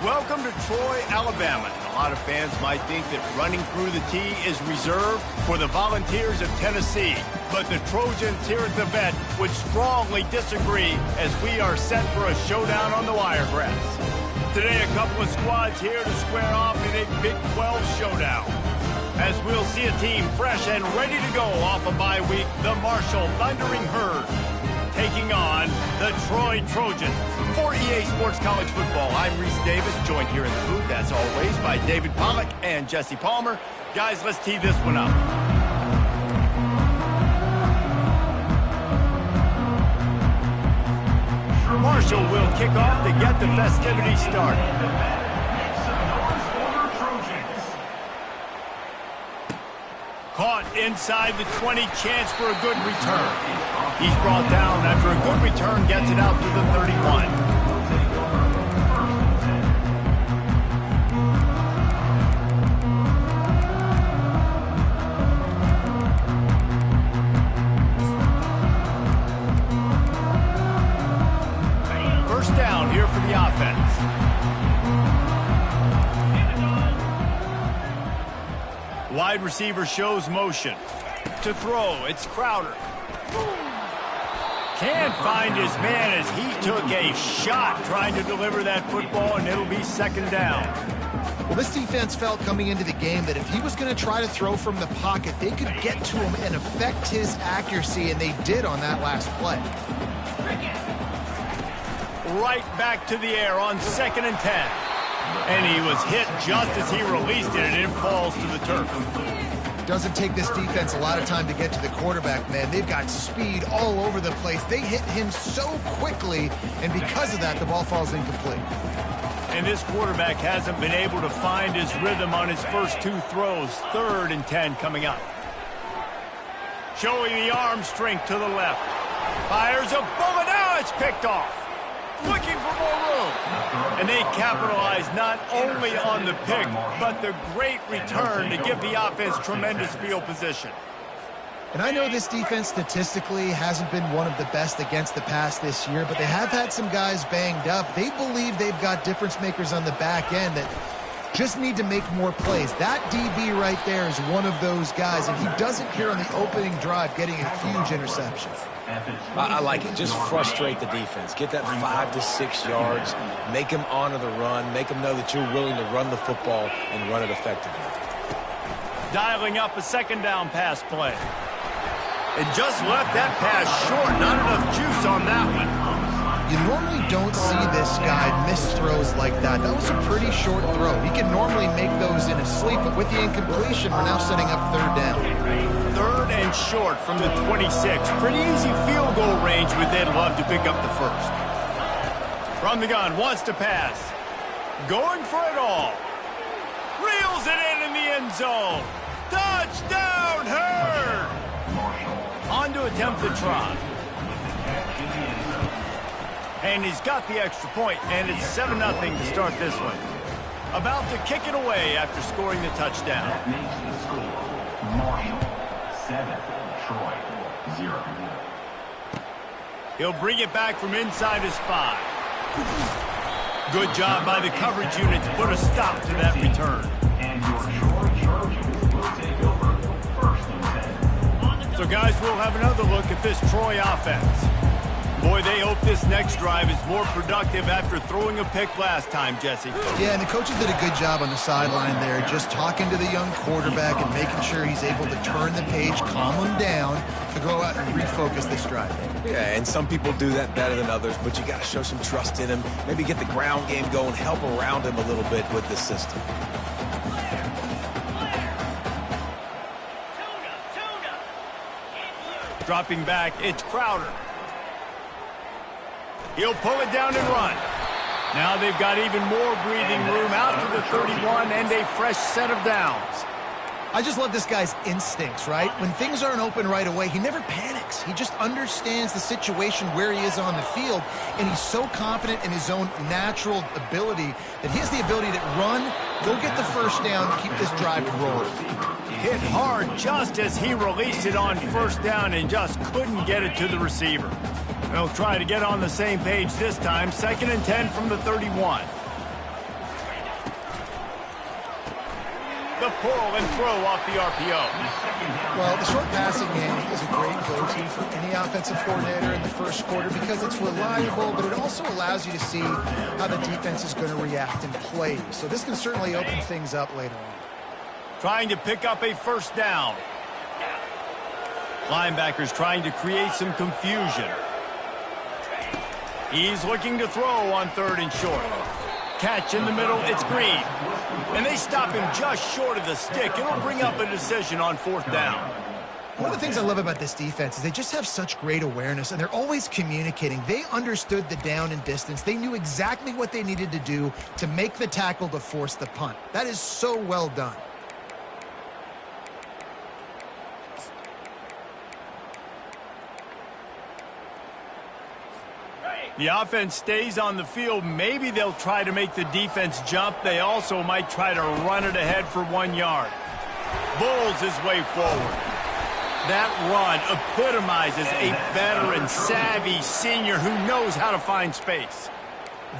Welcome to Troy, Alabama. A lot of fans might think that running through the tee is reserved for the Volunteers of Tennessee. But the Trojans here at the Vet would strongly disagree as we are set for a showdown on the Wiregrass. Today, a couple of squads here to square off in a Big 12 showdown. As we'll see a team fresh and ready to go off a bye week, the Marshall Thundering Herd taking on the Troy Trojans. For EA Sports College Football, I'm Reese Davis, joined here in the booth, as always, by David Pollack and Jesse Palmer. Guys, let's tee this one up. Marshall will kick off to get the festivities started. Caught inside the 20, chance for a good return. He's brought down after a good return, gets it out to the 31. First down here for the offense. Wide receiver shows motion. To throw, it's Crowder. Can't find his man as he took a shot trying to deliver that football, and it'll be second down. Well, this defense felt coming into the game that if he was going to try to throw from the pocket, they could get to him and affect his accuracy, and they did on that last play. Right back to the air on 2nd and 10. And he was hit just as he released it, and it falls to the turf. Doesn't take this defense a lot of time to get to the quarterback, man. They've got speed all over the place. They hit him so quickly, and because of that, the ball falls incomplete. And this quarterback hasn't been able to find his rhythm on his first two throws. 3rd and 10 coming up. Showing the arm strength to the left. Fires a bullet. Now it's picked off. Looking for more room. And they capitalize not only on the pick, but the great return to give the offense tremendous field position. And I know this defense statistically hasn't been one of the best against the pass this year, but they have had some guys banged up. They believe they've got difference makers on the back end that just need to make more plays. That DB right there is one of those guys, and he does it here on the opening drive, getting a huge interception. I like it. Just frustrate the defense. Get that 5 to 6 yards. Make them honor the run. Make them know that you're willing to run the football and run it effectively. Dialing up a second down pass play. It just left that pass short. Not enough juice on that one. You normally don't see this guy miss throws like that. That was a pretty short throw. He can normally make those in his sleep, but with the incompletion, we're now setting up 3rd down. 3rd and short from the 26. Pretty easy field goal range, but they'd love to pick up the first. From the gun, wants to pass. Going for it all. Reels it in the end zone. Touchdown, Herd! On to attempt the try. And he's got the extra point, and it's 7-0 to start this one. About to kick it away after scoring the touchdown. That makes the score Marshall 7, Troy 0. He'll bring it back from inside his 5. Good job by the coverage unit to put a stop to that return. And your Troy Trojans will take over 1st and 10. So, guys, we'll have another look at this Troy offense. Boy, they hope this next drive is more productive after throwing a pick last time, Jesse. Yeah, and the coaches did a good job on the sideline there, just talking to the young quarterback and making sure he's able to turn the page, calm him down, to go out and refocus this drive. Yeah, and some people do that better than others, but you got to show some trust in him. Maybe get the ground game going, help around him a little bit with this system. Dropping back, it's Crowder. He'll pull it down and run. Now they've got even more breathing room out to the 31 and a fresh set of downs. I just love this guy's instincts, right? When things aren't open right away, he never panics. He just understands the situation where he is on the field, and he's so confident in his own natural ability that he has the ability to run, go get the first down, keep this drive rolling. Hit hard just as he released it on first down and just couldn't get it to the receiver. They'll try to get on the same page this time. 2nd and 10 from the 31. pull and throw off the RPO. Well, the short passing game is a great go-to for any offensive coordinator in the first quarter because it's reliable, but it also allows you to see how the defense is going to react and play. So this can certainly open things up later on. Trying to pick up a first down. Linebackers trying to create some confusion. He's looking to throw on 3rd and short. Catch in the middle, it's Green. And they stop him just short of the stick. It'll bring up a decision on 4th down. One of the things I love about this defense is they just have such great awareness, and they're always communicating. They understood the down and distance. They knew exactly what they needed to do to make the tackle to force the punt. That is so well done. The offense stays on the field. Maybe they'll try to make the defense jump. They also might try to run it ahead for 1 yard. Bulls his way forward. That run epitomizes a veteran, savvy senior who knows how to find space.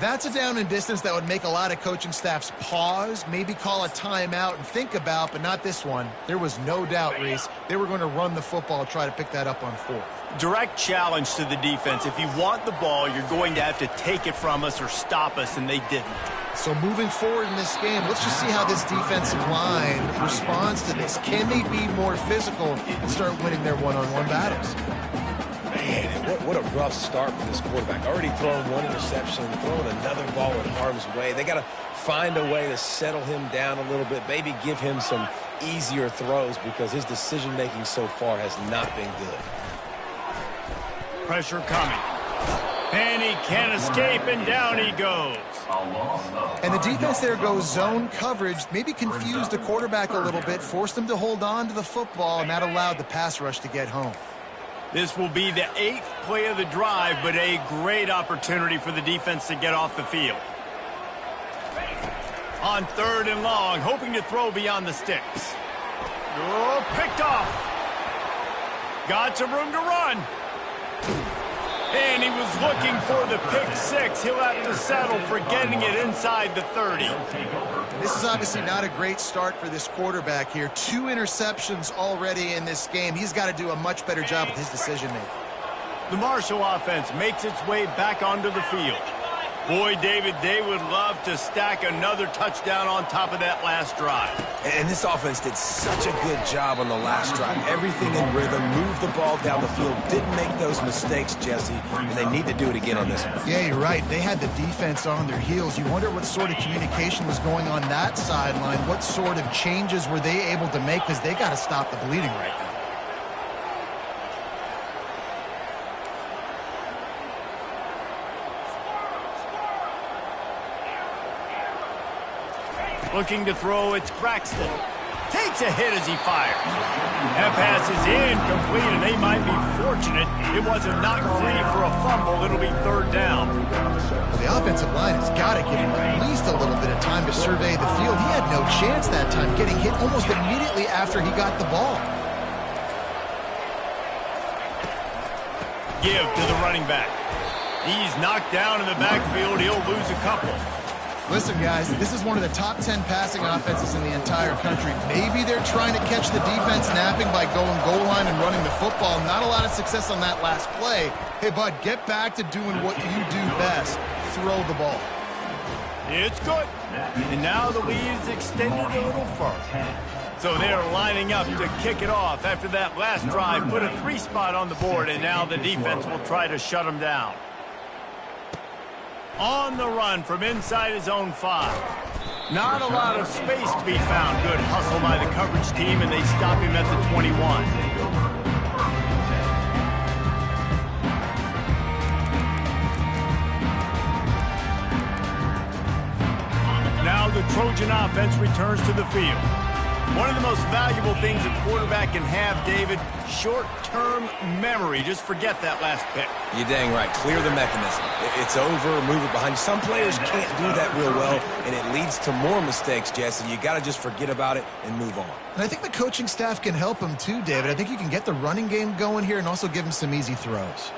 That's a down and distance that would make a lot of coaching staffs pause, maybe call a timeout and think about, but not this one. There was no doubt, Reese, they were going to run the football, try to pick that up on 4th. Direct challenge to the defense. If you want the ball, you're going to have to take it from us or stop us, and they didn't. So moving forward in this game, let's just see how this defensive line responds to this. Can they be more physical and start winning their one-on-one battles? Man, what a rough start for this quarterback. Already throwing 1 interception, throwing another ball in harm's way. They got to find a way to settle him down a little bit, maybe give him some easier throws because his decision-making so far has not been good. Pressure coming. And he can't escape, and down he goes. And the defense there goes zone coverage, maybe confused the quarterback a little bit, forced him to hold on to the football, and that allowed the pass rush to get home. This will be the 8th play of the drive, but a great opportunity for the defense to get off the field. On 3rd and long, hoping to throw beyond the sticks. Oh, picked off. Got some room to run. And he was looking for the pick 6. He'll have to settle for getting it inside the 30. This is obviously not a great start for this quarterback here. 2 interceptions already in this game. He's got to do a much better job with his decision-making. The Marshall offense makes its way back onto the field. Boy, David, they would love to stack another touchdown on top of that last drive. And this offense did such a good job on the last drive. Everything in rhythm, moved the ball down the field, didn't make those mistakes, Jesse, and they need to do it again on this one. Yeah, you're right. They had the defense on their heels. You wonder what sort of communication was going on that sideline. What sort of changes were they able to make because they got to stop the bleeding right now. Looking to throw, it's Braxton. Takes a hit as he fires. That pass is incomplete, and they might be fortunate it wasn't knocked free for a fumble. It'll be 3rd down. Well, the offensive line has got to give him at least a little bit of time to survey the field. He had no chance that time, getting hit almost immediately after he got the ball. Give to the running back. He's knocked down in the backfield. He'll lose a couple. Listen, guys, this is one of the top 10 passing offenses in the entire country. Maybe they're trying to catch the defense napping by going goal line and running the football. Not a lot of success on that last play. Hey, bud, get back to doing what you do best. Throw the ball. It's good. And now the lead is extended a little further. So they're lining up to kick it off after that last drive. Put a 3 spot on the board, and now the defense will try to shut them down. On the run from inside his own 5. Not a lot of space to be found. Good hustle by the coverage team, and they stop him at the 21. Now the Trojan offense returns to the field. One of the most valuable things a quarterback can have, David, short-term memory. Just forget that last pick. You're dang right. Clear the mechanism. It's over, move it behind you. Some players can't do that real well, and it leads to more mistakes, Jesse. You got to just forget about it and move on. And I think the coaching staff can help him too, David. I think you can get the running game going here and also give him some easy throws.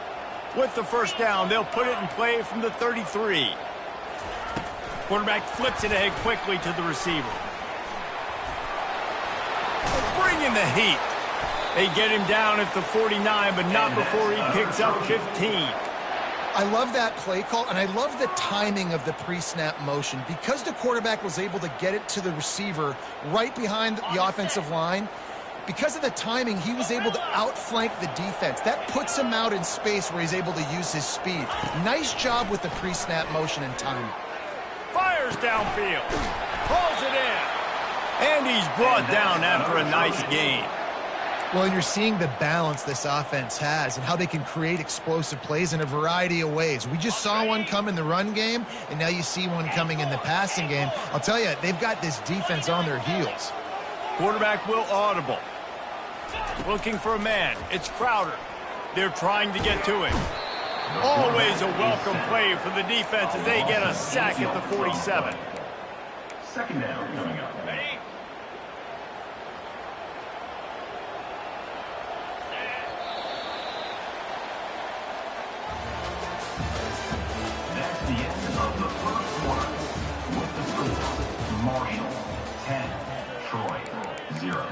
With the first down, they'll put it in play from the 33. Quarterback flips it ahead quickly to the receiver. bringing the heat. They get him down at the 49, but not before he picks up 15. I love that play call, and I love the timing of the pre-snap motion. Because the quarterback was able to get it to the receiver right behind the offensive line, because of the timing, he was able to outflank the defense. That puts him out in space where he's able to use his speed. Nice job with the pre-snap motion and timing. Fires downfield. Pulls it in. And he's brought down after a nice gain. Well, and you're seeing the balance this offense has and how they can create explosive plays in a variety of ways. We just saw one come in the run game, and now you see one coming in the passing game. I'll tell you, they've got this defense on their heels. Quarterback will audible. Looking for a man. It's Crowder. They're trying to get to him. Always a welcome play for the defense as they get a sack at the 47. Second down coming up. That's the end of the first quarter. With the score, Marshall 10, Troy 0.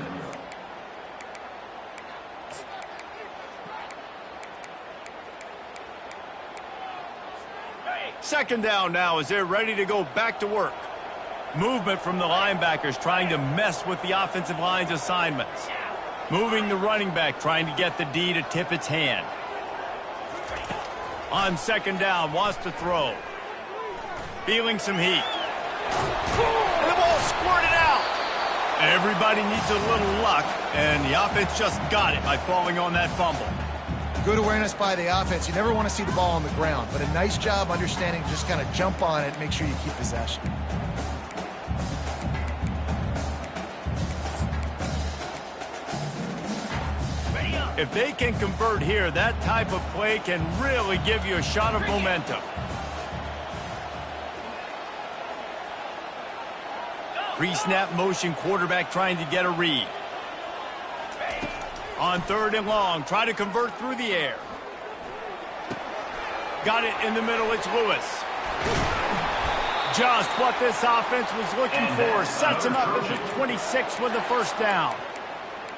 Second down now as they're ready to go back to work. Movement from the linebackers trying to mess with the offensive line's assignments. Moving the running back trying to get the D to tip its hand. On second down, wants to throw. Feeling some heat. And the ball squirted out. Everybody needs a little luck, and the offense just got it by falling on that fumble. Good awareness by the offense. You never want to see the ball on the ground, but a nice job understanding just kind of jump on it and make sure you keep possession. If they can convert here, that type of play can really give you a shot of momentum. Pre-snap motion, quarterback trying to get a read. On third and long, try to convert through the air. Got it in the middle, it's Lewis. Just what this offense was looking for. Sets him up at the 26 with the first down.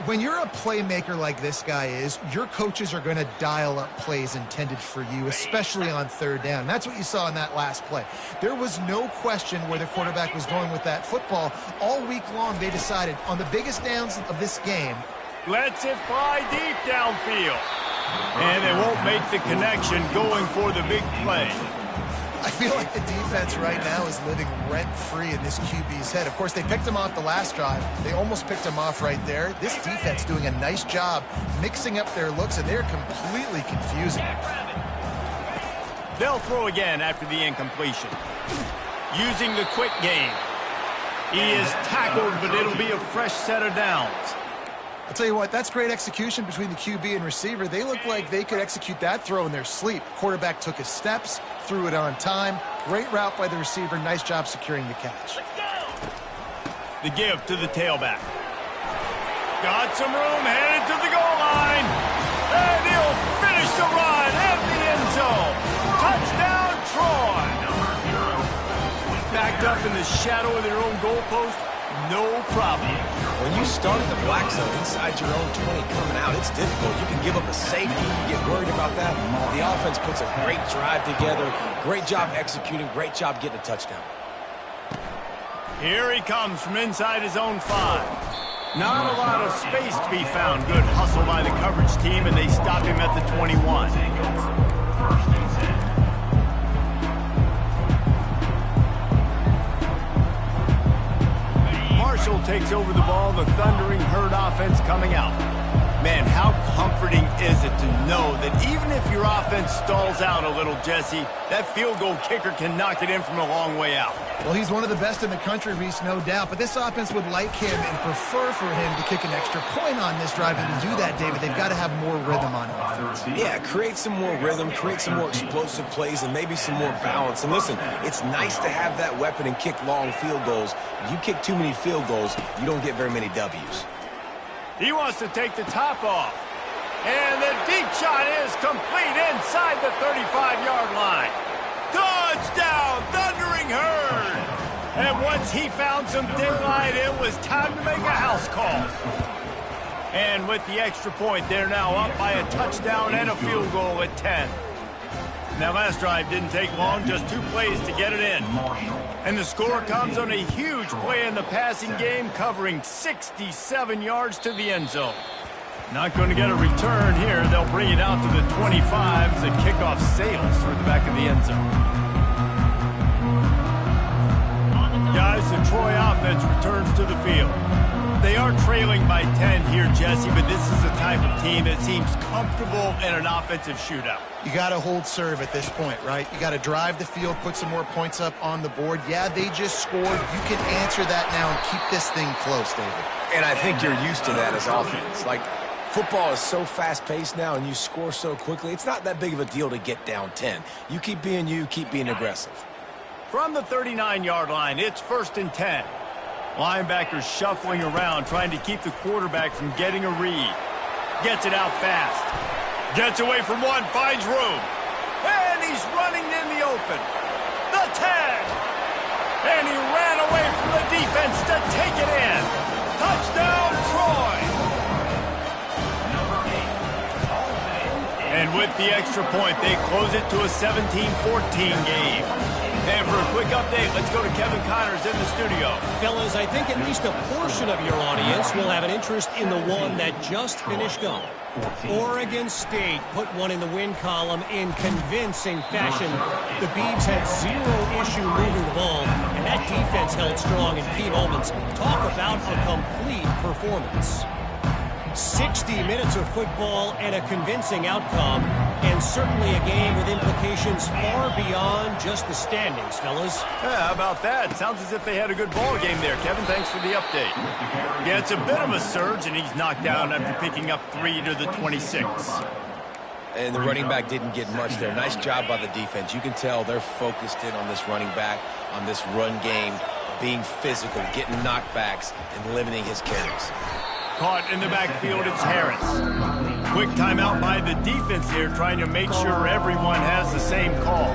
When you're a playmaker like this guy is, your coaches are going to dial up plays intended for you, especially on third down. That's what you saw in that last play. There was no question where the quarterback was going with that football. All week long, they decided on the biggest downs of this game, lets it fly deep downfield. And they won't make the connection going for the big play. I feel like the defense right now is living rent-free in this QB's head. Of course, they picked him off the last drive. They almost picked him off right there. This defense doing a nice job mixing up their looks, and they're completely confusing. They'll throw again after the incompletion. Using the quick game. He is tackled, but it'll be a fresh set of downs. I'll tell you what, that's great execution between the QB and receiver. They look like they could execute that throw in their sleep. Quarterback took his steps, threw it on time. Great route by the receiver. Nice job securing the catch. The give to the tailback. Got some room, headed to the goal line. And he'll finish the run at the end zone. Touchdown, Troy. Backed up in the shadow of their own goalpost. No problem. When you start at the black zone inside your own 20 coming out, it's difficult. You can give up a safety. You get worried about that. The offense puts a great drive together. Great job executing. Great job getting a touchdown. Here he comes from inside his own 5. Not a lot of space to be found. Good hustle by the coverage team, and they stop him at the 21. Marshall takes over the ball, the Thundering Herd offense coming out. Man, how comforting is it to know that even if your offense stalls out a little, Jesse, that field goal kicker can knock it in from a long way out. Well, he's one of the best in the country, Reese, no doubt. But this offense would like him and prefer for him to kick an extra point on this drive. And to do that, David, they've got to have more rhythm on offense. Yeah, create some more rhythm, create some more explosive plays, and maybe some more balance. And listen, it's nice to have that weapon and kick long field goals. You kick too many field goals, you don't get very many W's. He wants to take the top off. And the deep shot is complete inside the 35-yard line. Touchdown, Thundering Herd! And once he found some daylight, it was time to make a house call. And with the extra point, they're now up by a touchdown and a field goal at 10. Now, last drive didn't take long, just 2 plays to get it in. And the score comes on a huge play in the passing game, covering 67 yards to the end zone. Not going to get a return here. They'll bring it out to the 25 as the kickoff sails through the back of the end zone. Guys, the Troy offense returns to the field. They are trailing by 10 here, Jesse, but this is the type of team that seems comfortable in an offensive shootout. You got to hold serve at this point, right? You got to drive the field, put some more points up on the board. Yeah, they just scored. You can answer that now and keep this thing close, David. And I think you're used to that as offense. Like, football is so fast-paced now and you score so quickly, it's not that big of a deal to get down 10. You keep being aggressive. From the 39-yard line, it's 1st and 10. Linebackers shuffling around, trying to keep the quarterback from getting a read. Gets it out fast. Gets away from one, finds room. And he's running in the open. The tag. And he ran away from the defense to take it in. Touchdown, Troy. And with the extra point, they close it to a 17-14 game. And for a quick update, let's go to Kevin Connors in the studio. Fellas, I think at least a portion of your audience will have an interest in the one that just finished up. Oregon State put one in the win column in convincing fashion. The Beavs had 0 issue moving the ball, and that defense held strong in key moments. Talk about a complete performance. 60 minutes of football and a convincing outcome, and certainly a game with implications far beyond just the standings, fellas. Yeah, how about that? Sounds as if they had a good ball game there, Kevin. Thanks for the update. Yeah, it's a bit of a surge, and he's knocked down after picking up 3 to the 26. And the running back didn't get much there. Nice job by the defense. You can tell they're focused in on this running back, on this run game, being physical, getting knockbacks, and limiting his carries. Caught in the backfield, it's Harris. Quick timeout by the defense here, trying to make sure everyone has the same call.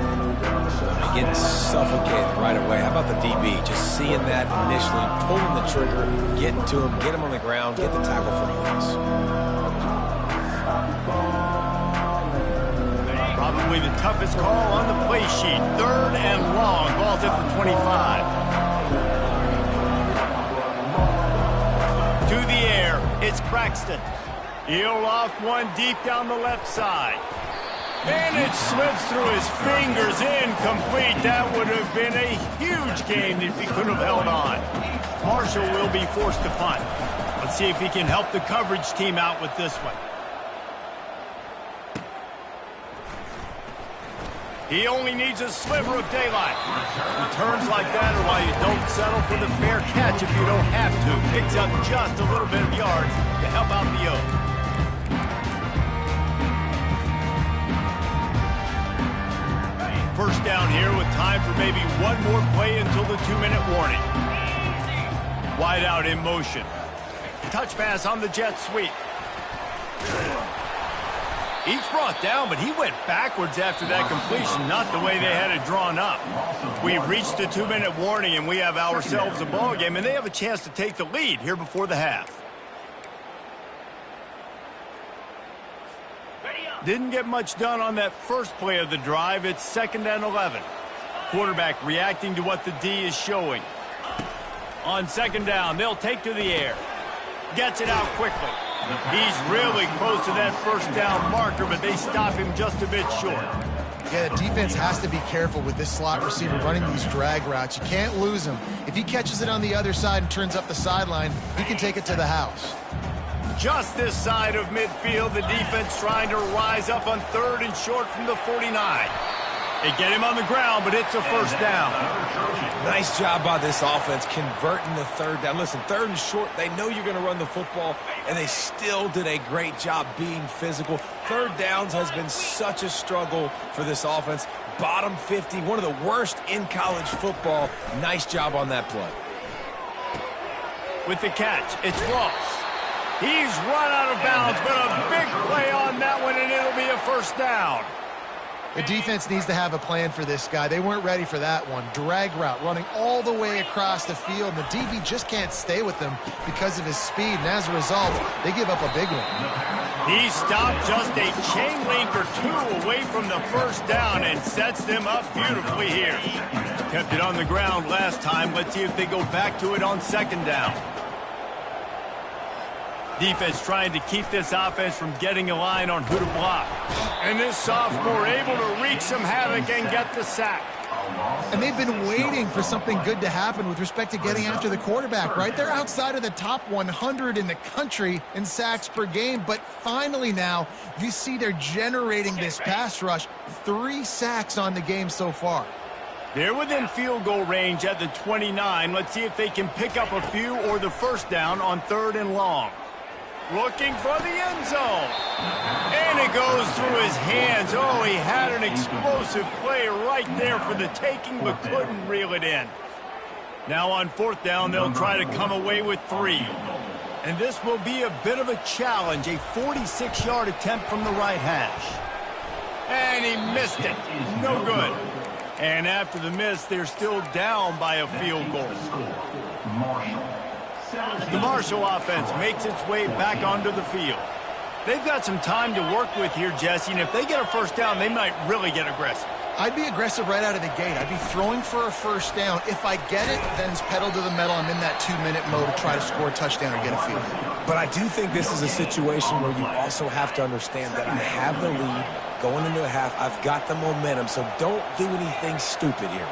Getting suffocated right away. How about the DB? Just seeing that initially, pulling the trigger, getting to him, get him on the ground, get the tackle for a loss. Probably the toughest call on the play sheet. 3rd and long. Ball's at the 25. To the air, it's Braxton. He'll loft one deep down the left side. And it slips through his fingers, incomplete. That would have been a huge game if he could have held on. Marshall will be forced to punt. Let's see if he can help the coverage team out with this one. He only needs a sliver of daylight. Returns like that are why you don't settle for the fair catch if you don't have to. Picks up just a little bit of yards to help out the O. First down here with time for maybe one more play until the 2-minute warning. Wide out in motion. Touch pass on the jet sweep. He's brought down, but he went backwards after that completion, not the way they had it drawn up. We've reached the 2-minute warning, and we have ourselves a ball game, and they have a chance to take the lead here before the half. Didn't get much done on that first play of the drive. It's 2nd and 11. Quarterback reacting to what the D is showing. On 2nd down, they'll take to the air. Gets it out quickly. He's really close to that first down marker, but they stop him just a bit short. Yeah, the defense has to be careful with this slot receiver running these drag routes. You can't lose him. If he catches it on the other side and turns up the sideline, he can take it to the house. Just this side of midfield, the defense trying to rise up on 3rd and short from the 49. They get him on the ground, but it's a first down. Nice job by this offense converting the 3rd down. Listen, 3rd and short, they know you're going to run the football, and they still did a great job being physical. 3rd downs has been such a struggle for this offense. Bottom 50, one of the worst in college football. Nice job on that play. With the catch, it's Ross. He's run out of bounds, but a big play on that one, and it'll be a first down. The defense needs to have a plan for this guy. They weren't ready for that one. Drag route running all the way across the field. The DB just can't stay with them because of his speed, and as a result, they give up a big one. He stopped just a chain link or two away from the first down and sets them up beautifully here. Kept it on the ground last time. Let's see if they go back to it on second down. Defense trying to keep this offense from getting a line on who to block. And this sophomore able to wreak some havoc and get the sack. And they've been waiting for something good to happen with respect to getting after the quarterback, right? They're outside of the top 100 in the country in sacks per game, but finally now you see they're generating this pass rush. 3 sacks on the game so far. They're within field goal range at the 29. Let's see if they can pick up a few or the first down on 3rd and long. Looking for the end zone. And it goes through his hands. Oh, he had an explosive play right there for the taking, but couldn't reel it in. Now on 4th down, they'll try to come away with 3. And this will be a bit of a challenge, a 46-yard attempt from the right hash. And he missed it. No good. And after the miss, they're still down by a field goal. The Marshall offense makes its way back onto the field. They've got some time to work with here, Jesse, and if they get a first down, they might really get aggressive. I'd be aggressive right out of the gate. I'd be throwing for a first down. If I get it, then it's pedal to the metal. I'm in that 2-minute mode to try to score a touchdown or get a field goal. But I do think this is a situation where you also have to understand that I have the lead going into the half. I've got the momentum, so don't do anything stupid here.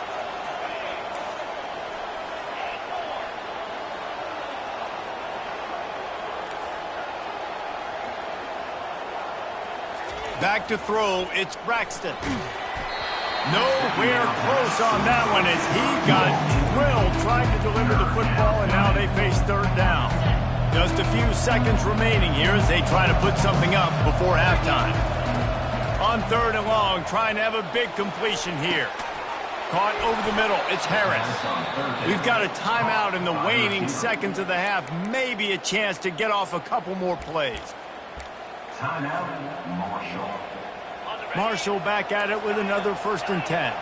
Back to throw, it's Braxton. Nowhere close on that one as he got drilled trying to deliver the football, and now they face 3rd down. Just a few seconds remaining here as they try to put something up before halftime. On 3rd and long, trying to have a big completion here. Caught over the middle, it's Harris. We've got a timeout in the waning seconds of the half, maybe a chance to get off a couple more plays. Timeout, Marshall. Marshall back at it with another 1st and 10.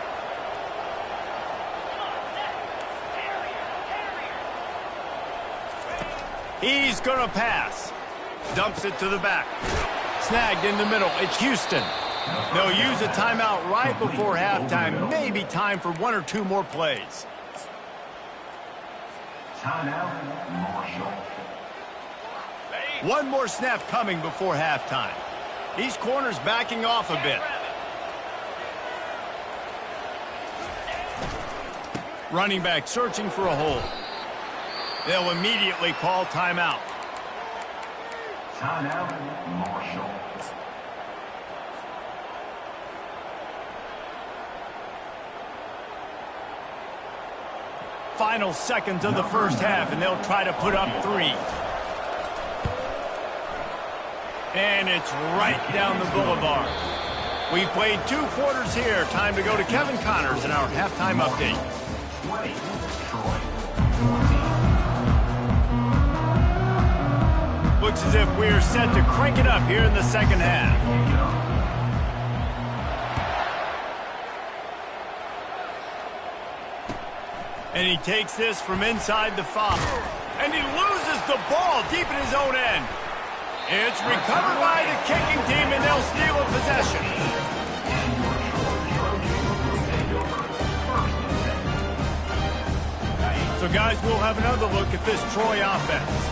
He's going to pass. Dumps it to the back. Snagged in the middle. It's Houston. They'll use a timeout right before halftime. Maybe time for 1 or 2 more plays. Timeout, Marshall. 1 more snap coming before halftime. These corners backing off a bit. Running back searching for a hole. They'll immediately call timeout. Timeout, Marshall. Final seconds of the first half, and they'll try to put up 3. And it's right down the boulevard. We've played 2 quarters here. Time to go to Kevin Connors in our halftime update. 20, Troy. Looks as if we're set to crank it up here in the second half. And he takes this from inside the 5. And he loses the ball deep in his own end. It's recovered by the kicking team, and they'll steal a possession. So, guys, we'll have another look at this Troy offense.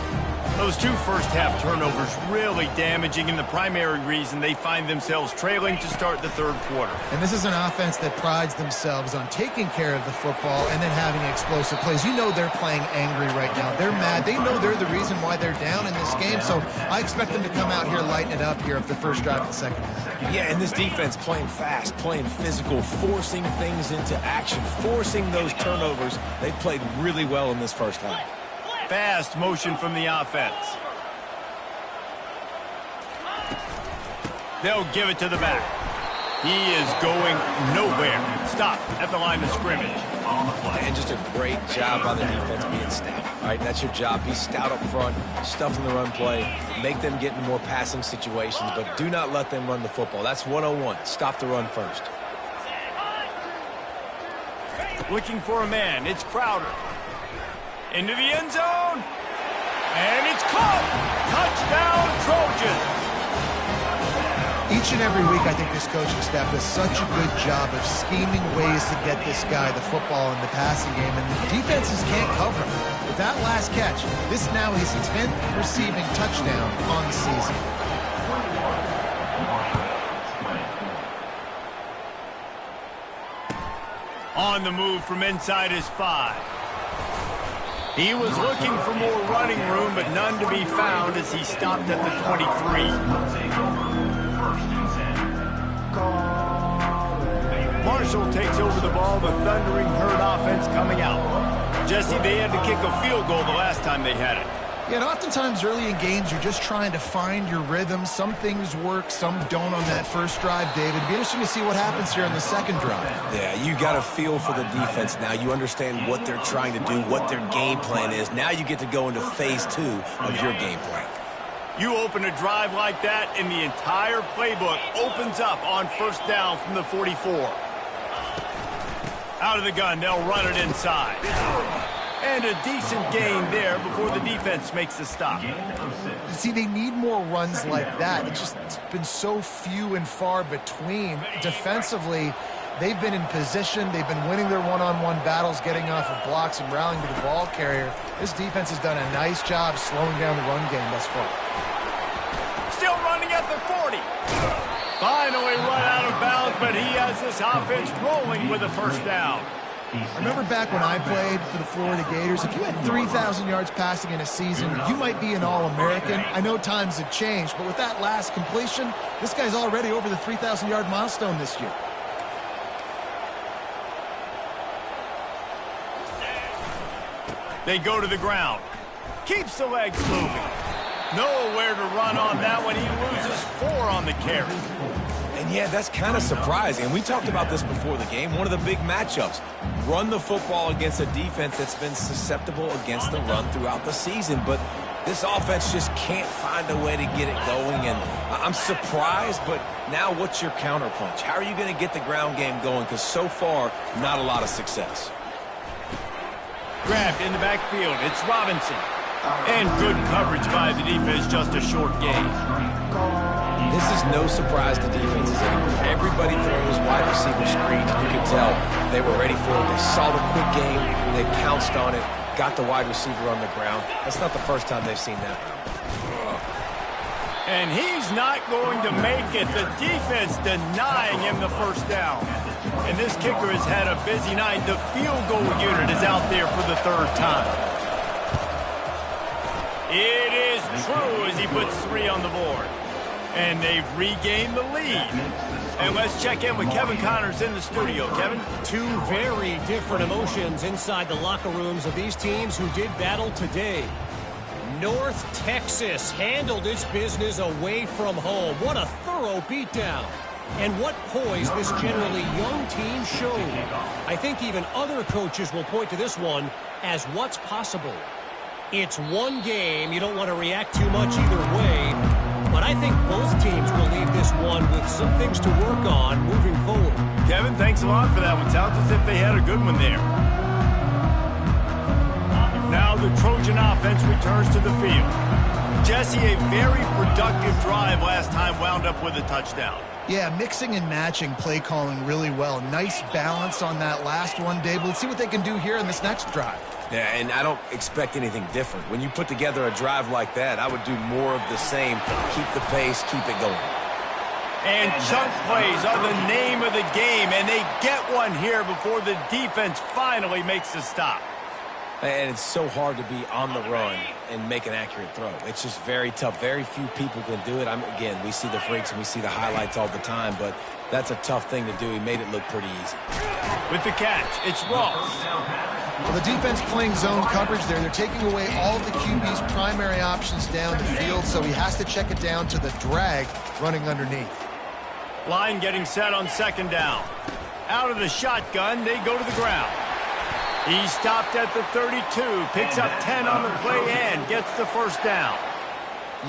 Those 2 first-half turnovers really damaging, and the primary reason they find themselves trailing to start the 3rd quarter. And this is an offense that prides themselves on taking care of the football and then having explosive plays. You know they're playing angry right now. They're mad. They know they're the reason why they're down in this game, so I expect them to come out here, lighten it up here after the first drive of the second half. Yeah, and this defense playing fast, playing physical, forcing things into action, forcing those turnovers. They played really well in this first half. Fast motion from the offense. They'll give it to the back. He is going nowhere. Stop at the line of scrimmage. And just a great job by the defense being stout. All right, that's your job. Be stout up front, stuff in the run play, make them get into more passing situations, but do not let them run the football. That's 101. Stop the run first. Looking for a man. It's Crowder. Into the end zone. And it's caught. Touchdown, Trojans. Each and every week, I think this coaching staff does such a good job of scheming ways to get this guy the football in the passing game, and the defenses can't cover him. With that last catch, this now his 10th receiving touchdown on the season. On the move from inside his 5. He was looking for more running room, but none to be found as he stopped at the 23. Marshall takes over the ball, the Thundering Herd offense coming out. Jesse, they had to kick a field goal the last time they had it. Yeah, and oftentimes early in games, you're just trying to find your rhythm. Some things work, some don't on that first drive, David. It'd be interesting to see what happens here on the second drive. Yeah, you got a feel for the defense now. You understand what they're trying to do, what their game plan is. Now you get to go into phase 2 of your game plan. You open a drive like that, and the entire playbook opens up on first down from the 44. Out of the gun, they'll run it inside. And a decent gain there before the defense makes the stop. See, they need more runs like that. It's been so few and far between. Defensively, they've been in position. They've been winning their one-on-one battles, getting off of blocks and rallying to the ball carrier. This defense has done a nice job slowing down the run game thus far. Still running at the 40. Finally run out of bounds, but he has this offense rolling with a first down. I remember back when I played for the Florida Gators, if you had 3,000 yards passing in a season, you might be an All-American. I know times have changed, but with that last completion, this guy's already over the 3,000-yard milestone this year. They go to the ground. Keeps the legs moving. Nowhere to run on that one. He loses 4 on the carry. And yeah, that's kind of surprising. And we talked about this before the game. One of the big matchups. Run the football against a defense that's been susceptible against the run throughout the season. But this offense just can't find a way to get it going. And I'm surprised, but now what's your counterpunch? How are you going to get the ground game going? Because so far, not a lot of success. Grabbed in the backfield. It's Robinson. And good coverage by the defense, just a short gain. This is no surprise to defenses anymore. Everybody throws wide receiver screens. You can tell they were ready for it. They saw the quick game. They pounced on it, got the wide receiver on the ground. That's not the first time they've seen that. And he's not going to make it. The defense denying him the first down. And this kicker has had a busy night. The field goal unit is out there for the 3rd time. It is true as he puts 3 on the board. And they've regained the lead. And let's check in with Kevin Connors in the studio. Kevin? 2 very different emotions inside the locker rooms of these teams who did battle today. North Texas handled its business away from home. What a thorough beatdown. And what poise this generally young team showed. I think even other coaches will point to this one as what's possible. It's one game. You don't want to react too much either way. But I think both teams will leave this one with some things to work on moving forward. Kevin, thanks a lot for that one. Sounds as if they had a good one there. Now the Trojan offense returns to the field. Jesse, a very productive drive last time wound up with a touchdown. Yeah, mixing and matching play calling really well. Nice balance on that last one, Dave. Let's see what they can do here in this next drive. Yeah, and I don't expect anything different. When you put together a drive like that, I would do more of the same. Keep the pace, keep it going. And chunk plays are the name of the game, and they get one here before the defense finally makes the stop. And it's so hard to be on the run and make an accurate throw. It's just very tough. Very few people can do it. Again, we see the freaks and we see the highlights all the time, but that's a tough thing to do. He made it look pretty easy. With the catch, it's Ross. Well, the defense playing zone coverage there. They're taking away all of the QB's primary options down the field, so he has to check it down to the drag running underneath. Line getting set on second down. Out of the shotgun, they go to the ground. He stopped at the 32, picks up 10 on the play and gets the first down.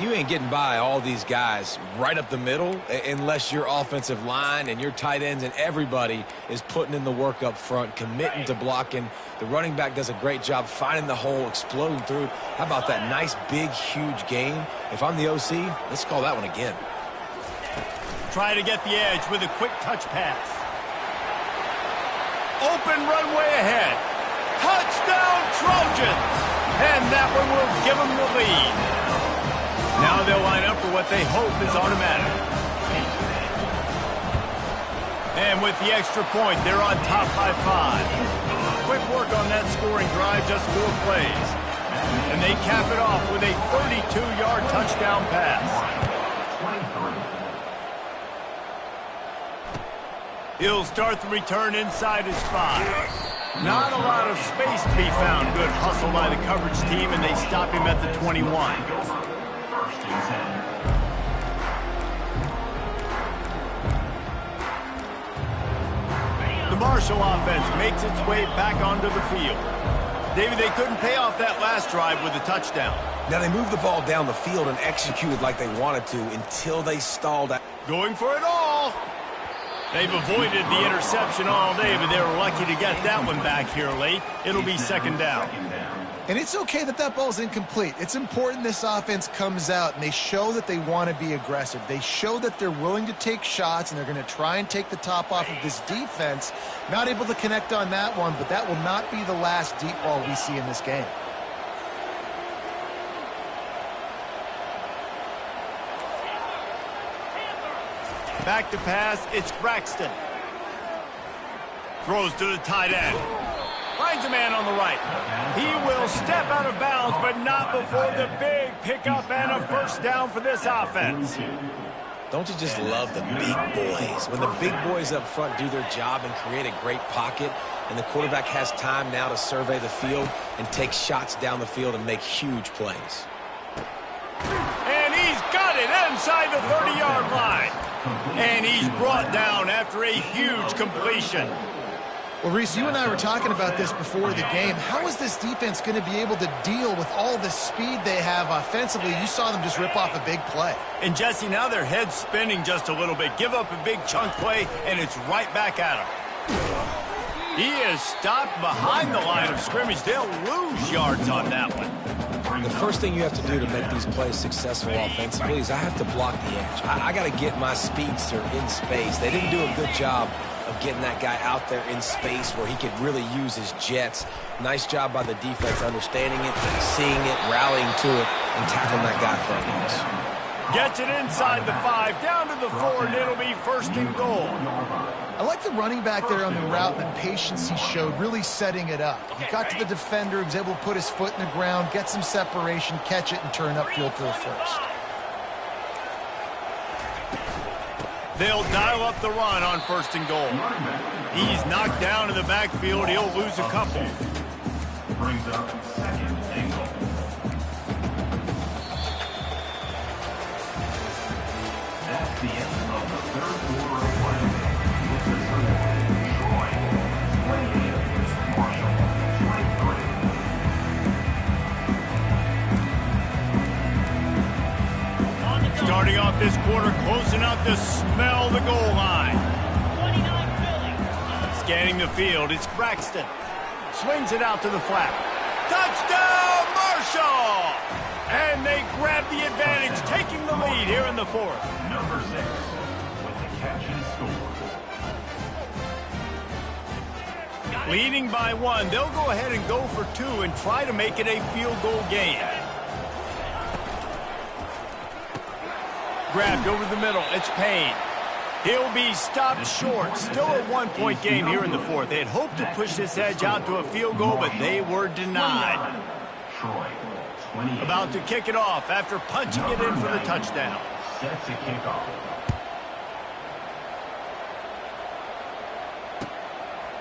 You ain't getting by all these guys right up the middle unless your offensive line and your tight ends and everybody is putting in the work up front, committing to blocking. The running back does a great job finding the hole, exploding through. How about that nice, big, huge gain? If I'm the OC, let's call that one again. Try to get the edge with a quick touch pass. Open runway ahead. Touchdown Trojans! And that one will give them the lead. Now they'll line up for what they hope is automatic. And with the extra point, they're on top by 5. Quick work on that scoring drive, just 4 plays. And they cap it off with a 32-yard touchdown pass. He'll start the return inside his 5. Not a lot of space to be found. Good hustle by the coverage team, and they stop him at the 21. The Marshall offense makes its way back onto the field. David, they couldn't pay off that last drive with a touchdown. Now they moved the ball down the field and executed like they wanted to until they stalled out. Going for it all. They've avoided the interception all day, but they were lucky to get that one back here late. It'll be second down. And it's okay that that ball's incomplete. It's important this offense comes out and they show that they want to be aggressive. They show that they're willing to take shots and they're going to try and take the top off of this defense. Not able to connect on that one, but that will not be the last deep ball we see in this game. Back to pass, it's Braxton. Throws to the tight end. Finds a man on the right. He will step out of bounds, but not before the big pickup and a first down for this offense. Don't you just love the big boys? When the big boys up front do their job and create a great pocket, and the quarterback has time now to survey the field and take shots down the field and make huge plays. And he's got it inside the 30-yard line. And he's brought down after a huge completion. Well, Reese, you and I were talking about this before the game. How is this defense going to be able to deal with all the speed they have offensively? You saw them just rip off a big play. And, Jesse, now their head's spinning just a little bit. Give up a big chunk play, and it's right back at him. He is stopped behind the line of scrimmage. They'll lose yards on that one. The first thing you have to do to make these plays successful offensively is I have to block the edge. I got to get my speedster in space. They didn't do a good job of getting that guy out there in space where he could really use his jets. Nice job by the defense understanding it, seeing it, rallying to it, and tackling that guy for a loss. Gets it inside the 5, down to the 4, and it'll be first and goal. I like the running back there on the route and the patience he showed, really setting it up. He got to the defender, he was able to put his foot in the ground, get some separation, catch it, and turn upfield for the first. They'll dial up the run on first and goal. He's knocked down in the backfield. He'll lose a couple. Brings up second and goal. That's the end of the third quarter of play. With the score, Troy 28, Marshall 23. Starting off this quarter, close enough to smell the goal line. Scanning the field, it's Braxton. Swings it out to the flat. Touchdown, Marshall! And they grab the advantage, taking the lead here in the fourth. Number 6 with the catch and score. Leading by 1, they'll go ahead and go for 2 and try to make it a field goal game. Grabbed over the middle, it's Payne. He'll be stopped short. Still a 1-point game here in the fourth. They had hoped to push this edge out to a field goal, but they were denied. Troy 28. About to kick it off after punching it in for the touchdown. Set to kick off.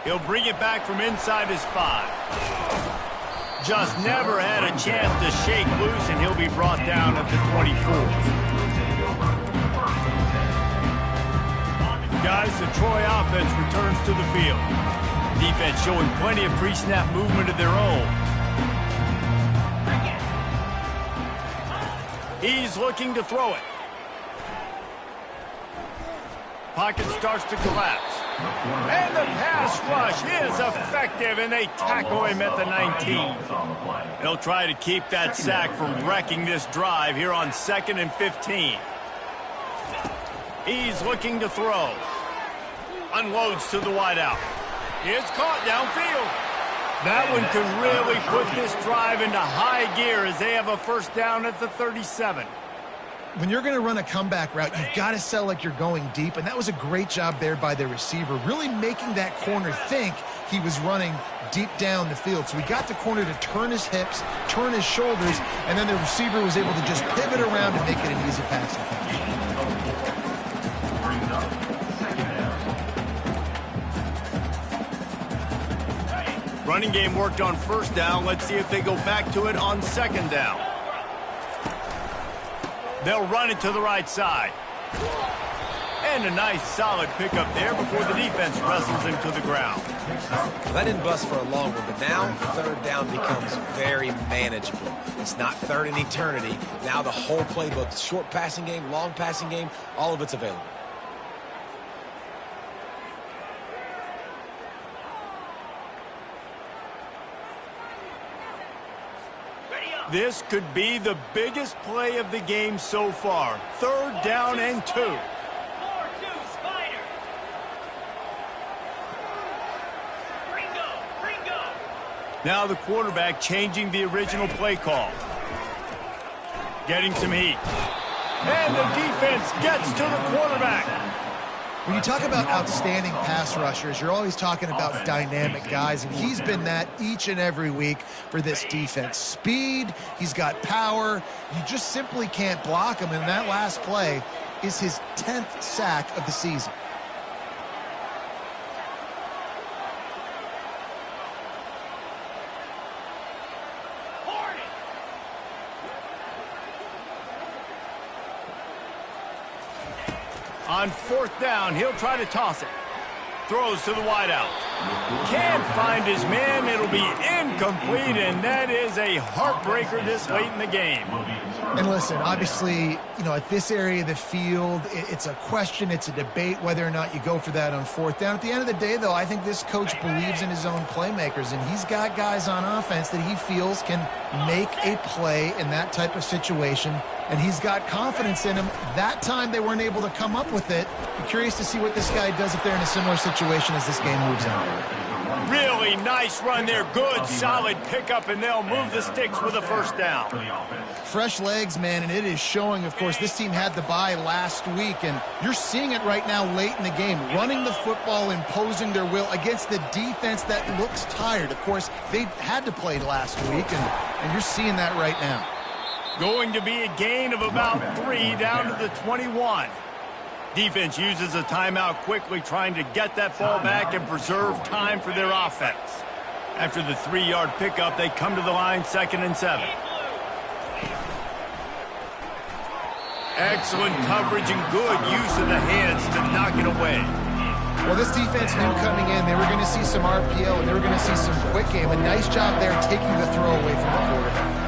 He'll bring it back from inside his 5. Just never had a chance to shake loose, and he'll be brought down at the 24. Guys, the Troy offense returns to the field. Defense showing plenty of pre-snap movement of their own. He's looking to throw it. Pocket starts to collapse. And the pass rush is effective, and they tackle him at the 19. They'll try to keep that sack from wrecking this drive here on 2nd and 15. He's looking to throw. Unloads to the wideout. It's caught downfield. That one could really put this drive into high gear as they have a first down at the 37. When you're going to run a comeback route, you've got to sell like you're going deep, and that was a great job there by the receiver, really making that corner think he was running deep down the field. So we got the corner to turn his hips, turn his shoulders, and then the receiver was able to just pivot around and make it an easy pass. Running game worked on first down. Let's see if they go back to it on 2nd down. They'll run it to the right side. And a nice solid pickup there before the defense wrestles him to the ground. That didn't bust for a long one, but now 3rd down becomes very manageable. It's not 3rd in eternity. Now the whole playbook, short passing game, long passing game, all of it's available. This could be the biggest play of the game so far. 3rd down and 2. 4-2 Spider. Ringo. Now the quarterback changing the original play call. Getting some heat. And the defense gets to the quarterback. When you talk about outstanding pass rushers, you're always talking about dynamic guys, and he's been that each and every week for this defense. Speed, he's got power. You just simply can't block him, and that last play is his 10th sack of the season. On 4th down, he'll try to toss it. Throws to the wideout. Can't find his man. It'll be incomplete, and that is a heartbreaker this late in the game. And listen, obviously, you know, at this area of the field, it's a question, it's a debate whether or not you go for that on 4th down. At the end of the day, though, I think this coach believes in his own playmakers, and he's got guys on offense that he feels can make a play in that type of situation, and he's got confidence in him. That time they weren't able to come up with it. I'm curious to see what this guy does if they're in a similar situation as this game moves on. Really nice run there. Good, solid pickup, and they'll move the sticks with a first down. Fresh legs, man, and it is showing. Of course, this team had the bye last week, and you're seeing it right now late in the game. Running the football, imposing their will against the defense that looks tired. Of course, they had to play last week, and you're seeing that right now. Going to be a gain of about 3 down to the 21. Defense uses a timeout quickly, trying to get that ball back and preserve time for their offense. After the 3-yard pickup, they come to the line 2nd and 7. Excellent coverage and good use of the hands to knock it away. Well, this defense knew coming in they were going to see some RPO and they were going to see some quick game. A nice job there taking the throw away from the quarterback.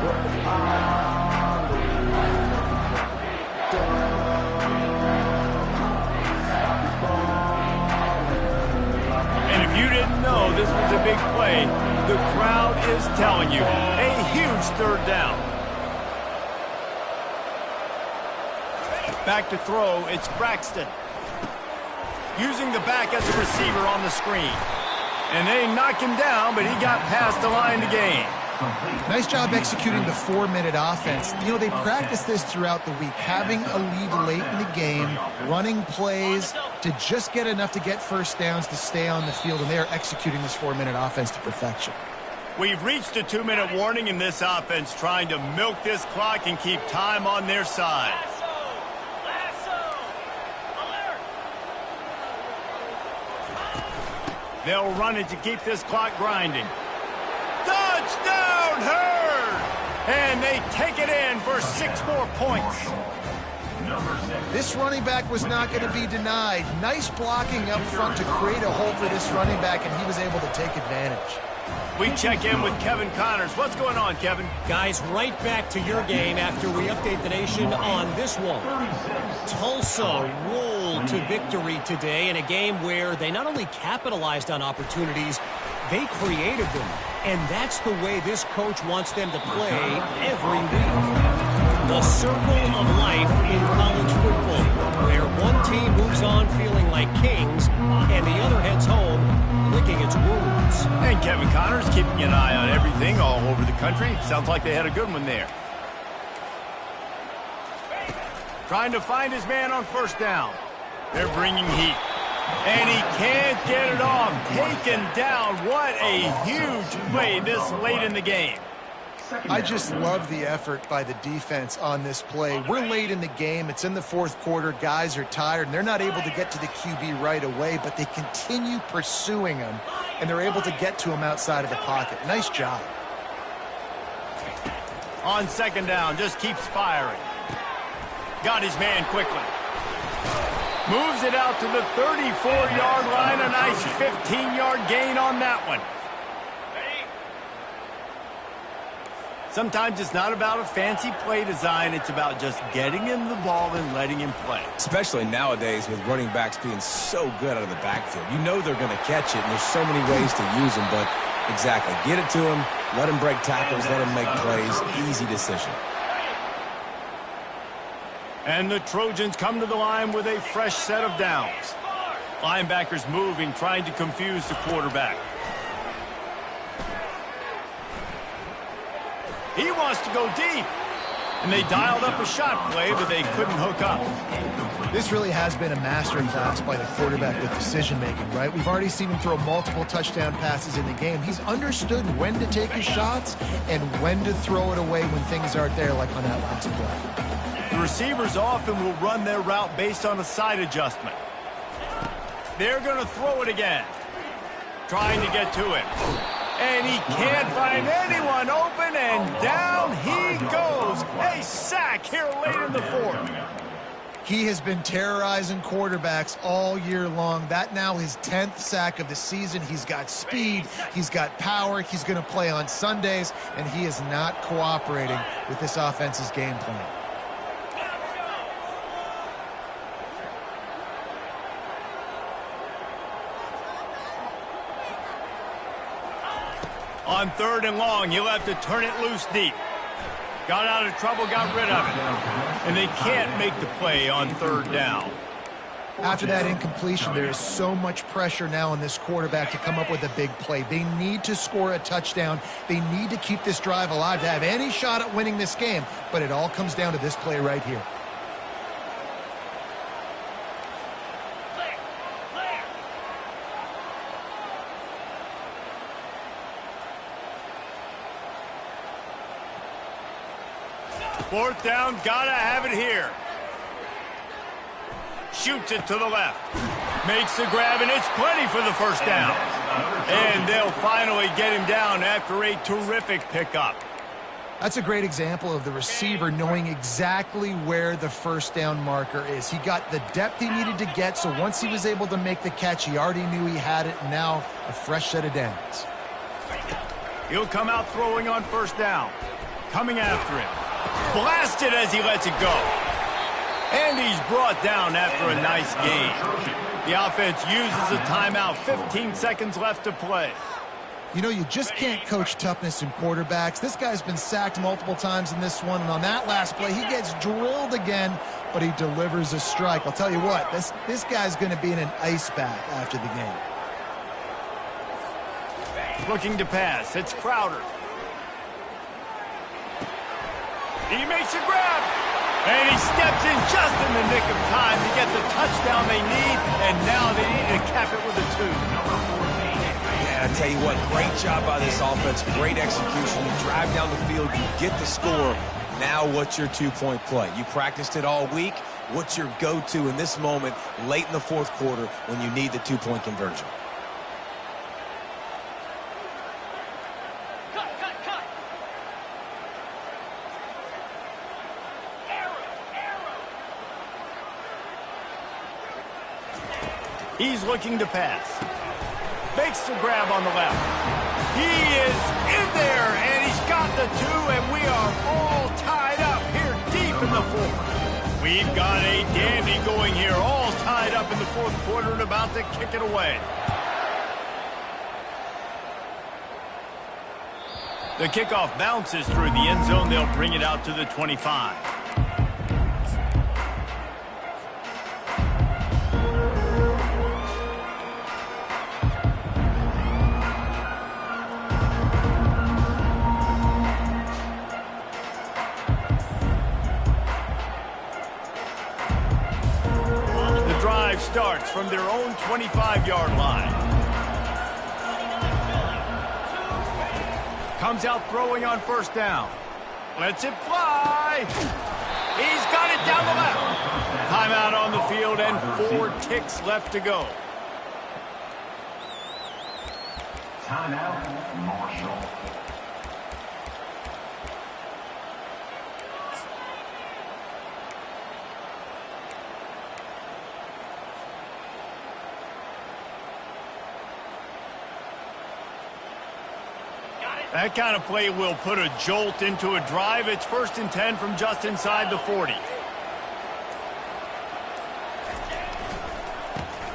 And if you didn't know this was a big play, the crowd is telling you. A huge 3rd down. Back to throw, it's Braxton. Using the back as a receiver on the screen. And they knock him down, but he got past the line to gain. Nice job executing the 4-minute offense. You know, they practice this throughout the week, having a lead late in the game, running plays to just get enough to get first downs to stay on the field, and they are executing this 4-minute offense to perfection. We've reached a 2-minute warning in this offense, trying to milk this clock and keep time on their side. They'll run it to keep this clock grinding. Touchdown, Herd! And they take it in for 6 more points. This running back was not going to be denied. Nice blocking up front to create a hole for this running back, and he was able to take advantage. We check in with Kevin Connors. What's going on, Kevin? Guys, right back to your game after we update the nation on this one. Tulsa rolled to victory today in a game where they not only capitalized on opportunities, they created them. And that's the way this coach wants them to play every week. The circle of life in college football, where one team moves on feeling like kings and the other heads home licking its wounds. And Kevin Connors keeping an eye on everything all over the country. Sounds like they had a good one there. Trying to find his man on first down. They're bringing heat. And he can't get it off. Taken down. What a huge play this late in the game. I just love the effort by the defense on this play. We're late in the game. It's in the fourth quarter. Guys are tired, and they're not able to get to the QB right away, but they continue pursuing him, and they're able to get to him outside of the pocket. Nice job. On second down, just keeps firing. Got his man quickly. Moves it out to the 34-yard line. A nice 15-yard gain on that one. Sometimes it's not about a fancy play design. It's about just getting him the ball and letting him play. Especially nowadays with running backs being so good out of the backfield. You know they're going to catch it, and there's so many ways to use them. But exactly, get it to him, let him break tackles, let him make plays. Easy decision. And the Trojans come to the line with a fresh set of downs. Linebackers moving, trying to confuse the quarterback. He wants to go deep. And they dialed up a shot play, but they couldn't hook up. This really has been a masterclass by the quarterback with decision-making, right? We've already seen him throw multiple touchdown passes in the game. He's understood when to take his shots and when to throw it away when things aren't there, like on that last play. The receivers often will run their route based on a side adjustment. They're going to throw it again. Trying to get to it. And he can't find anyone open, and down he goes. A sack here late in the fourth. He has been terrorizing quarterbacks all year long. That now his 10th sack of the season. He's got speed. He's got power. He's going to play on Sundays, and he is not cooperating with this offense's game plan. On third and long, he'll have to turn it loose deep. Got out of trouble, got rid of it. And they can't make the play on third down. After that incompletion, there is so much pressure now on this quarterback to come up with a big play. They need to score a touchdown. They need to keep this drive alive to have any shot at winning this game. But it all comes down to this play right here. Fourth down, gotta have it here. Shoots it to the left. Makes the grab, and it's plenty for the first down. And they'll finally get him down after a terrific pickup. That's a great example of the receiver knowing exactly where the first down marker is. He got the depth he needed to get, so once he was able to make the catch, he already knew he had it, and now a fresh set of downs. He'll come out throwing on first down. Coming after him. Blasted as he lets it go. And he's brought down after a nice gain. The offense uses a timeout. 15 seconds left to play. You know, you just can't coach toughness in quarterbacks. This guy's been sacked multiple times in this one, and on that last play, he gets drilled again, but he delivers a strike. I'll tell you what, this guy's going to be in an ice bath after the game. Looking to pass. It's Crowder. He makes a grab, and he steps in just in the nick of time to get the touchdown they need, and now they need to cap it with a 2. Yeah, I tell you what, great job by this offense, great execution. You drive down the field, you get the score. Now what's your two-point play? You practiced it all week. What's your go-to in this moment late in the fourth quarter when you need the two-point conversion? He's looking to pass. Makes the grab on the left. He is in there, and he's got the 2, and we are all tied up here deep in the 4th. We've got a dandy going here, all tied up in the 4th quarter and about to kick it away. The kickoff bounces through the end zone. They'll bring it out to the 25. The drive starts from their own 25-yard line. Comes out throwing on first down. Lets it fly. He's got it down the left. Timeout on the field and 4 ticks left to go. Timeout, Marshall. That kind of play will put a jolt into a drive. It's 1st and 10 from just inside the 40.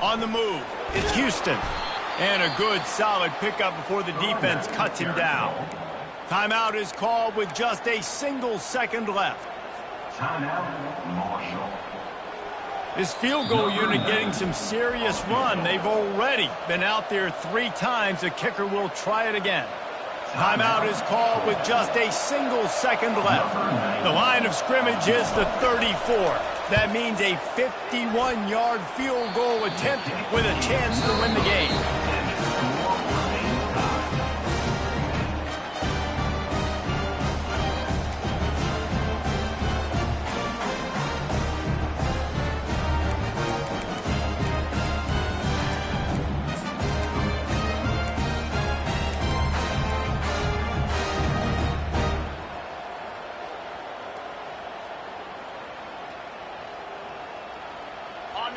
On the move, it's Houston. And a good, solid pickup before the defense cuts him down. Timeout is called with just a single second left. Timeout, Marshall. This field goal unit getting some serious run. They've already been out there 3 times. The kicker will try it again. Timeout is called with just a single second left. The line of scrimmage is the 34. That means a 51-yard field goal attempt with a chance to win the game.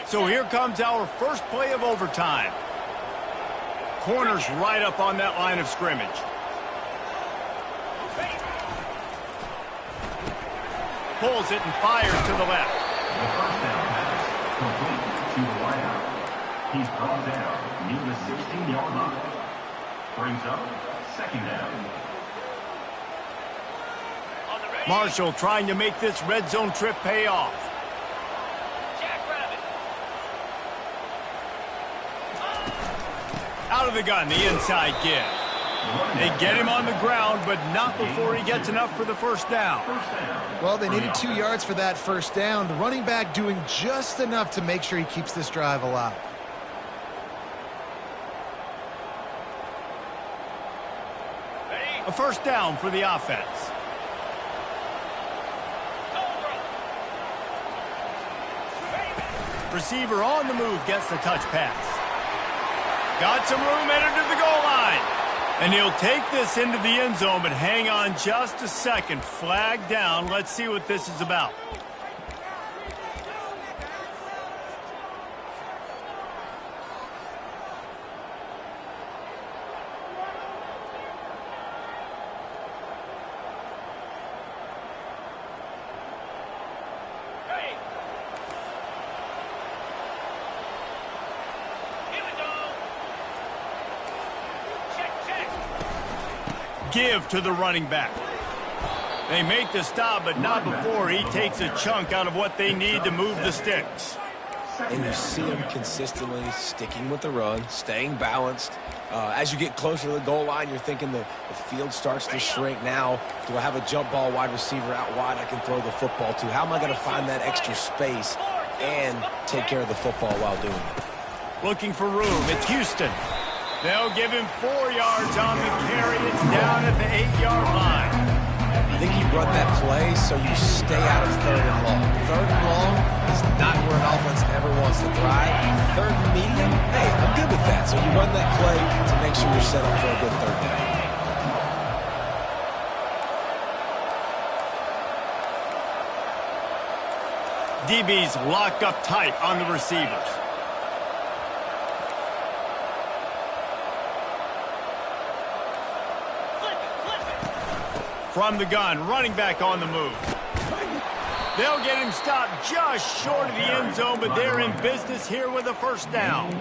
So here comes our first play of overtime. Corner's right up on that line of scrimmage. Pulls it and fires to the left. The first down pass complete to the wideout. He's brought down near the 16-yard line. Brings up 2nd down. Marshall trying to make this red zone trip pay off. Out of the gun, the inside give. They get him on the ground, but not before he gets enough for the first down. Well, they needed 2 yards for that first down. The running back doing just enough to make sure he keeps this drive alive. A first down for the offense. Receiver on the move gets the touch pass. Got some room headed to the goal line. And he'll take this into the end zone, but hang on just a second. Flag down. Let's see what this is about. Give to the running back. They make the stop, but not before he takes a chunk out of what they need to move the sticks. And you see him consistently sticking with the run, staying balanced. As you get closer to the goal line, you're thinking the field starts to shrink. Now, do I have a jump ball wide receiver out wide I can throw the football to? How am I going to find that extra space and take care of the football while doing it? Looking for room. It's Houston. They'll give him 4 yards on the carry. It's down at the 8-yard line. I think you run that play so you stay out of 3rd and long. 3rd and long is not where an offense ever wants to thrive. 3rd and medium, hey, I'm good with that. So you run that play to make sure you're set up for a good 3rd down. DB's locked up tight on the receivers. From the gun, running back on the move. They'll get him stopped just short of the end zone, but they're in business here with a first down.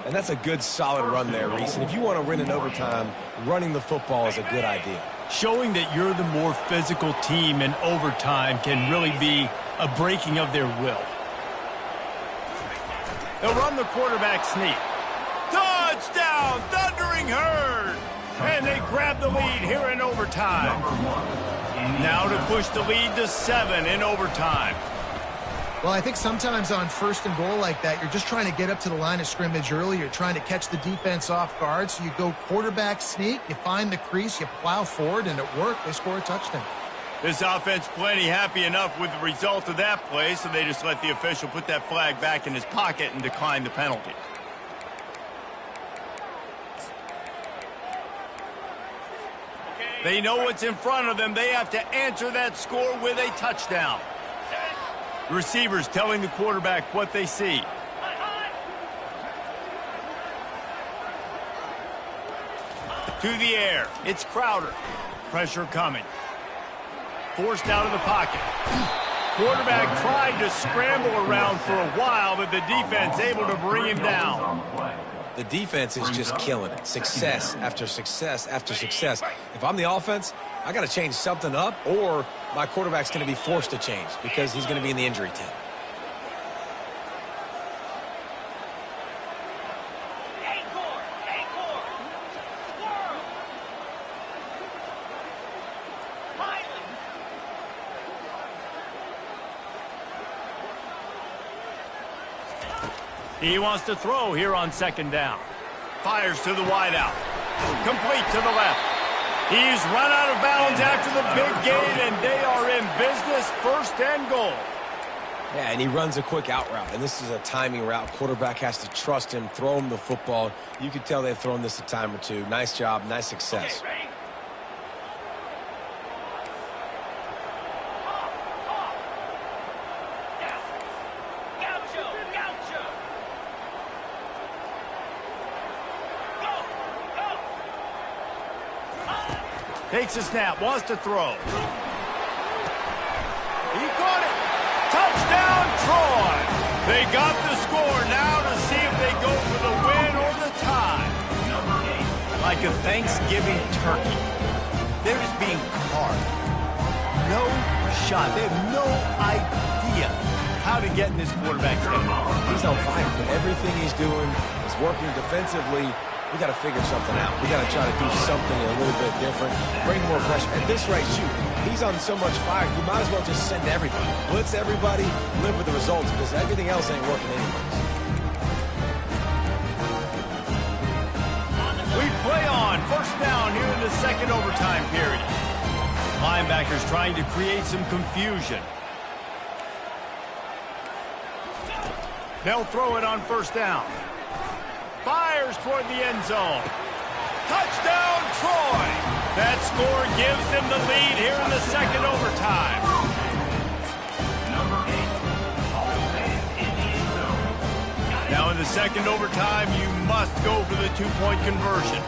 And that's a good, solid run there, Reese. And if you want to win in overtime, running the football is a good idea. Showing that you're the more physical team in overtime can really be a breaking of their will. They'll run the quarterback sneak. Touchdown, Thundering Herd! And they grab the lead here in overtime. Now to push the lead to 7 in overtime. Well, I think sometimes on first and goal like that, you're just trying to get up to the line of scrimmage early. You're trying to catch the defense off guard. So you go quarterback sneak, you find the crease, you plow forward, and it worked. They score a touchdown. This offense plenty happy enough with the result of that play, so they just let the official put that flag back in his pocket and decline the penalty. They know what's in front of them. They have to answer that score with a touchdown. The receivers telling the quarterback what they see. To the air. It's Crowder. Pressure coming. Forced out of the pocket. Quarterback tried to scramble around for a while, but the defense able to bring him down. The defense is just killing it. Success after success after success. If I'm the offense, I got to change something up, or my quarterback's going to be forced to change because he's going to be in the injury tent. He wants to throw here on second down. Fires to the wideout. Complete to the left. He's run out of bounds after the big gain, and they are in business, first and goal. Yeah, and he runs a quick out route, and this is a timing route. Quarterback has to trust him, throw him the football. You can tell they've thrown this a time or two. Nice job, nice success. Okay, Takes a snap, wants to throw. He caught it. Touchdown, Troy. They got the score now to see if they go for the win or the tie. Like a Thanksgiving turkey. They're just being carved. No shot. They have no idea how to get in this quarterback's head. He's on fire. Everything he's doing is working defensively. We got to figure something out. We got to try to do something a little bit different. Bring more pressure. At this rate, shoot, he's on so much fire, you might as well just send everybody. Blitz everybody, live with the results, because everything else ain't working anyways. We play on. First down here in the second overtime period. Linebackers trying to create some confusion. They'll throw it on first down. Fires toward the end zone. Touchdown, Troy! That score gives them the lead here in the second overtime. Now in the second overtime, you must go for the two-point conversion.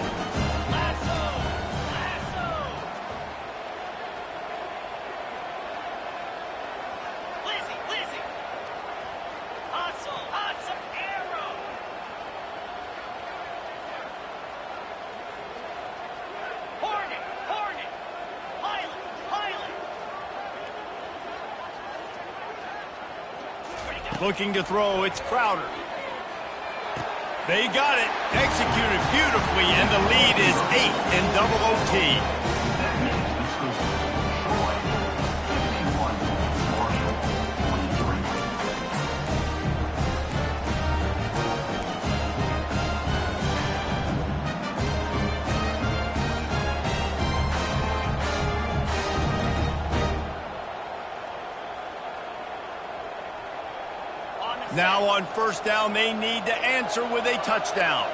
Looking to throw, it's Crowder. They got it, executed beautifully, and the lead is 8 in double OT. Now on first down, they need to answer with a touchdown.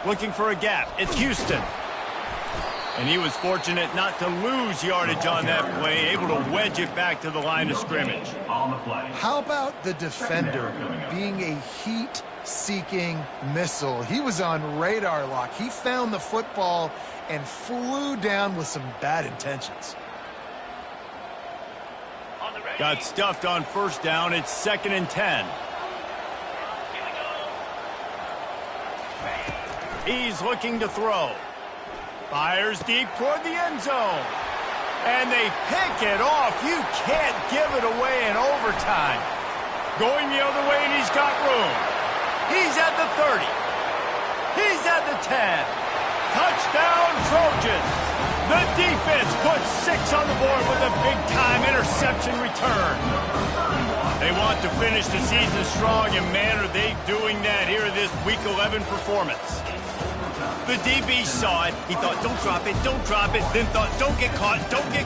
Looking for a gap. It's Houston. And he was fortunate not to lose yardage on that play, able to wedge it back to the line of scrimmage. On the play. How about the defender being a heat-seeking missile? He was on radar lock. He found the football and flew down with some bad intentions. Got stuffed on first down. It's 2nd and 10. He's looking to throw. Fires deep toward the end zone. And they pick it off. You can't give it away in overtime. Going the other way, and he's got room. He's at the 30. He's at the 10. Touchdown, Trojans. The defense puts 6 on the board with a big-time interception return. They want to finish the season strong, and man, are they doing that here in this Week 11 performance. The DB saw it. He thought, don't drop it, then thought, don't get caught, don't get